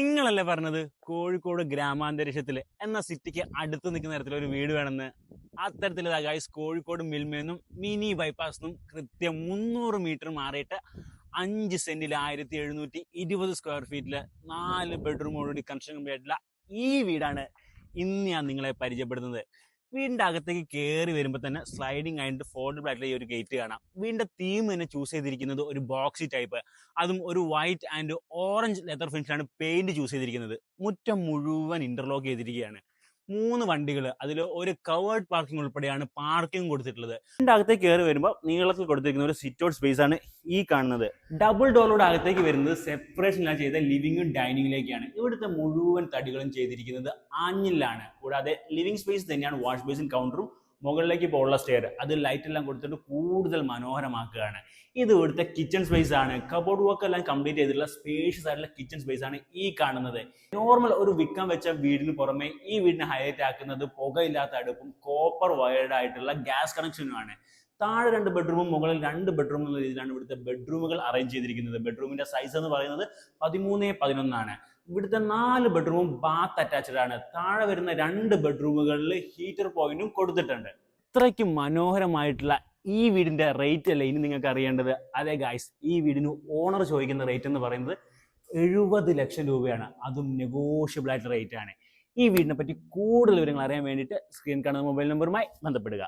നിങ്ങളല്ലേ പറഞ്ഞത് കോഴിക്കോട് ഗ്രാമാന്തരീക്ഷത്തിൽ എന്ന സിറ്റിക്ക് അടുത്ത് നിൽക്കുന്ന തരത്തിലൊരു വീട് വേണമെന്ന്. അത്തരത്തിലുള്ള ഗൈസ് കോഴിക്കോട് മിൽമേന്നും മിനി ബൈപ്പാസിനും കൃത്യം 300 മീറ്റർ മാറിയിട്ട് 5 സെന്റിൽ 1720 സ്ക്വയർ ഫീറ്റില് 4 ബെഡ്റൂമോടുകൂടി കൺസ്ട്രക്ഷൻ കംപ്ലീറ്റ് ആയിട്ടുള്ള ഈ വീടാണ് ഇന്ന് ഞാൻ നിങ്ങളെ പരിചയപ്പെടുന്നത്. വീടിന്റെ അകത്തേക്ക് കയറി വരുമ്പോൾ തന്നെ സ്ലൈഡിംഗ് ആയിട്ട് ഫോൾഡബിൾ ആയിട്ടുള്ള ഈ ഒരു ഗേറ്റ് കാണാം. വീടിന്റെ തീം തന്നെ ചൂസ് ചെയ്തിരിക്കുന്നത് ഒരു ബോക്സി ടൈപ്പ്, അതും ഒരു വൈറ്റ് ആൻഡ് ഓറഞ്ച് ലെതർ ഫിനിഷിലാണ് പെയിന്റ് ചൂസ് ചെയ്തിരിക്കുന്നത്. മുറ്റം മുഴുവൻ ഇന്റർലോക്ക് ചെയ്തിരിക്കുകയാണ്. 3 വണ്ടികൾ, അതിൽ ഒരു കവേർഡ് പാർക്കിംഗ് ഉൾപ്പെടെയാണ് പാർക്കിംഗ് കൊടുത്തിട്ടുള്ളത്. ഇതിന്റെ അകത്തേക്ക് കയറി വരുമ്പോൾ നീളത്തിൽ കൊടുത്തിരിക്കുന്ന ഒരു സിറ്റ് ഔട്ട് സ്പേസ് ആണ് ഈ കാണുന്നത്. ഡബിൾ ഡോറിലൂടെ അകത്തേക്ക് വരുന്നത് സെപ്പറേഷനിലാണ് ചെയ്ത ലിവിംഗും ഡൈനിങ്ങിലേക്കാണ്. ഇവിടുത്തെ മുഴുവൻ തടികളും ചെയ്തിരിക്കുന്നത് ആഞ്ഞിലാണ്. കൂടാതെ ലിവിംഗ് സ്പേസ് തന്നെയാണ് വാഷ് ബേസിൻ കൗണ്ടറും മുകളിലേക്ക് പോലുള്ള സ്റ്റെയർ. അത് ലൈറ്റ് എല്ലാം കൊടുത്തിട്ട് കൂടുതൽ മനോഹരമാക്കുകയാണ്. ഇത് ഇവിടുത്തെ കിച്ചൺ സ്പേസ് ആണ്. കബോർഡ് വർക്ക് എല്ലാം കംപ്ലീറ്റ് ചെയ്തിട്ടുള്ള സ്പേഷ്യസ് ആയിട്ടുള്ള കിച്ചൺ സ്പേസ് ആണ് ഈ കാണുന്നത്. നോർമൽ ഒരു വിൽക്കാൻ വെച്ച വീടിന് പുറമെ ഈ വീടിനെ ഹൈലൈറ്റ് ആക്കുന്നത് പുകയില്ലാത്ത അടുപ്പും കോപ്പർ വയർഡ് ആയിട്ടുള്ള ഗ്യാസ് കണക്ഷനുമാണ്. താഴെ 2 ബെഡ്റൂമും മുകളിൽ 2 ബെഡ്റൂം എന്ന രീതിയിലാണ് ഇവിടുത്തെ ബെഡ്റൂമുകൾ അറേഞ്ച് ചെയ്തിരിക്കുന്നത്. ബെഡ്റൂമിന്റെ സൈസ് എന്ന് പറയുന്നത് 13x11 ആണ്. ഇവിടുത്തെ 4 ബെഡ്റൂമും ബാത്ത് അറ്റാച്ച്ഡ് ആണ്. താഴെ വരുന്ന 2 ബെഡ്റൂമുകളിൽ ഹീറ്റർ പോയിന്റും കൊടുത്തിട്ടുണ്ട്. ഇത്രയ്ക്ക് മനോഹരമായിട്ടുള്ള ഈ വീടിന്റെ റേറ്റ് അല്ലേ ഇനി നിങ്ങൾക്ക് അറിയേണ്ടത്. അതെ ഗായ്സ്, ഈ വീടിന് ഓണർ ചോദിക്കുന്ന റേറ്റ് എന്ന് പറയുന്നത് 70 ലക്ഷം രൂപയാണ്. അതും നെഗോഷ്യബിൾ ആയിട്ടുള്ള റേറ്റ് ആണ്. ഈ വീടിനെ പറ്റി കൂടുതൽ വിവരങ്ങൾ അറിയാൻ വേണ്ടിയിട്ട് സ്ക്രീൻ കാണുന്ന മൊബൈൽ നമ്പറുമായി ബന്ധപ്പെടുക.